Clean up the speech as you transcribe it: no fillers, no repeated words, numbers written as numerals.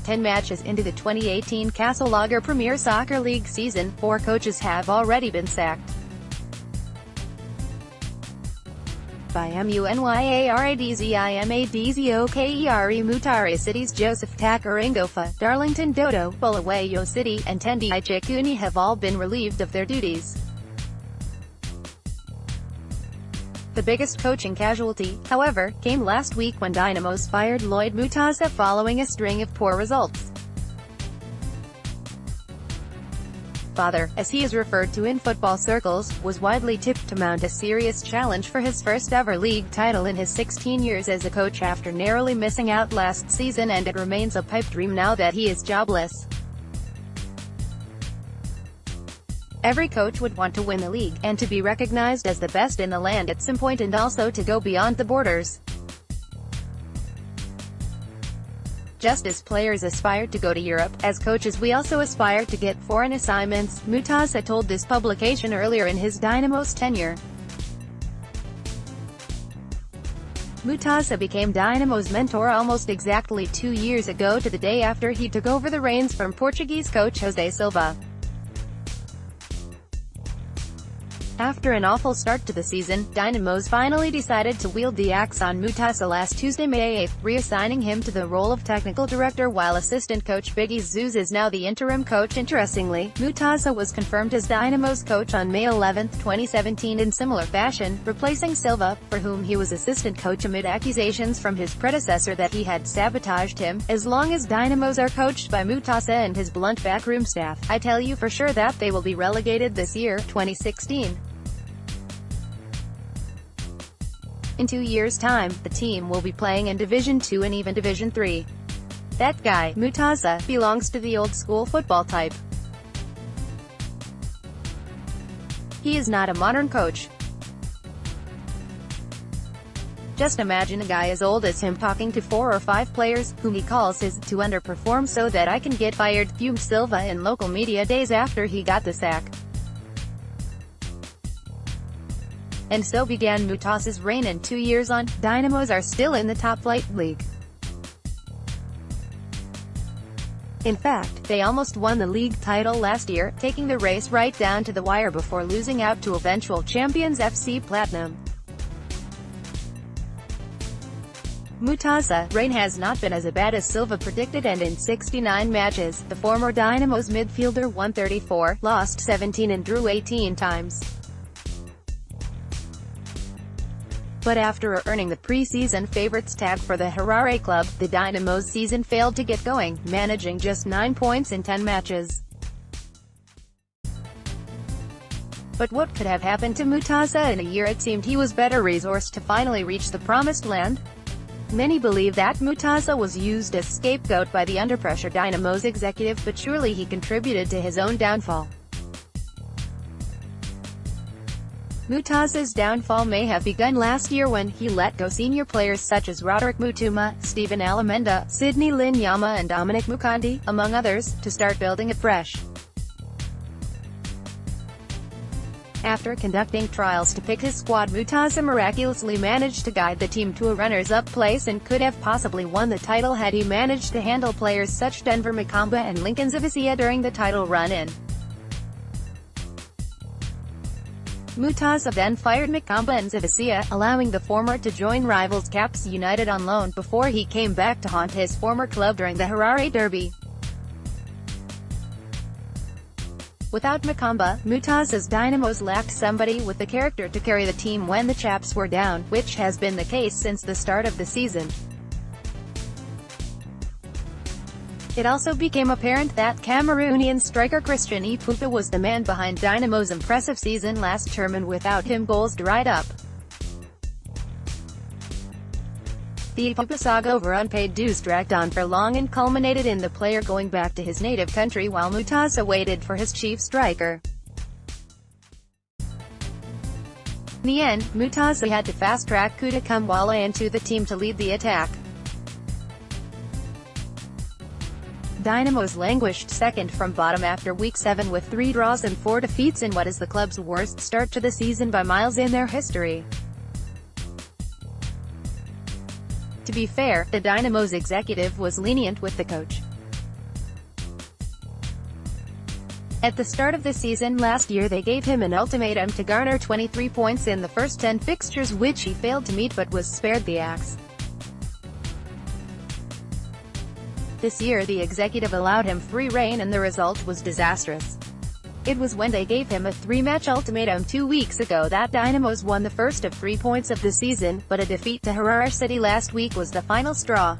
10 matches into the 2018 Castle Premier Soccer League season, 4 coaches have already been sacked. By MUNYARADZI Mutare City's Joseph Takaringofa, Darlington Dodo, Bulawayo City, and Tendai Chikuni have all been relieved of their duties. The biggest coaching casualty, however, came last week when Dynamos fired Lloyd Mutasa following a string of poor results. Father, as he is referred to in football circles, was widely tipped to mount a serious challenge for his first-ever league title in his 16 years as a coach after narrowly missing out last season, and it remains a pipe dream now that he is jobless. Every coach would want to win the league, and to be recognized as the best in the land at some point, and also to go beyond the borders. Just as players aspire to go to Europe, as coaches we also aspire to get foreign assignments, Mutasa told this publication earlier in his Dynamos tenure. Mutasa became Dynamos' mentor almost exactly 2 years ago, to the day after he took over the reins from Portuguese coach José Silva. After an awful start to the season, Dynamos finally decided to wield the axe on Mutasa last Tuesday, May 8, reassigning him to the role of technical director while assistant coach Biggie Zeus is now the interim coach. Interestingly, Mutasa was confirmed as Dynamos coach on May 11, 2017 in similar fashion, replacing Silva, for whom he was assistant coach amid accusations from his predecessor that he had sabotaged him. As long as Dynamos are coached by Mutasa and his blunt backroom staff, I tell you for sure that they will be relegated this year, 2016. In 2 years' time, the team will be playing in Division 2 and even Division 3. That guy, Mutasa, belongs to the old-school football type. He is not a modern coach. Just imagine a guy as old as him talking to 4 or 5 players, whom he calls his, to underperform so that I can get fired, fumed Silva in local media days after he got the sack. And so began Mutasa's reign, and 2 years on, Dynamos are still in the top-flight league. In fact, they almost won the league title last year, taking the race right down to the wire before losing out to eventual champions FC Platinum. Mutasa's reign has not been as bad as Silva predicted, and in 69 matches, the former Dynamos midfielder won 34, lost 17 and drew 18 times. But after earning the pre-season favorites tag for the Harare club, the Dynamos season failed to get going, managing just 9 points in 10 matches. But what could have happened to Mutasa in a year it seemed he was better resourced to finally reach the promised land? Many believe that Mutasa was used as scapegoat by the under-pressure Dynamos executive, but surely he contributed to his own downfall. Mutasa's downfall may have begun last year when he let go senior players such as Roderick Mutuma, Stephen Alamenda, Sidney Linyama and Dominic Mukondi, among others, to start building afresh. After conducting trials to pick his squad, Mutasa miraculously managed to guide the team to a runners-up place and could have possibly won the title had he managed to handle players such Denver Makamba and Lincoln Zavisia during the title run-in. Mutasa then fired Makamba and Zavisia, allowing the former to join rivals Caps United on loan before he came back to haunt his former club during the Harare Derby. Without Makamba, Mutasa's Dynamos lacked somebody with the character to carry the team when the Chaps were down, which has been the case since the start of the season. It also became apparent that Cameroonian striker Christian Ipupa was the man behind Dynamos' impressive season last term, and without him goals dried up. The Ipupa saga over unpaid dues dragged on for long and culminated in the player going back to his native country while Mutasa waited for his chief striker. In the end, Mutasa had to fast-track Kuda Kumwala into the team to lead the attack. Dynamos languished second from bottom after Week 7 with 3 draws and 4 defeats in what is the club's worst start to the season by miles in their history. To be fair, the Dynamos executive was lenient with the coach. At the start of the season last year they gave him an ultimatum to garner 23 points in the first 10 fixtures, which he failed to meet but was spared the axe. This year the executive allowed him free rein and the result was disastrous. It was when they gave him a 3-match ultimatum 2 weeks ago that Dynamos won the first of 3 points of the season, but a defeat to Harare City last week was the final straw.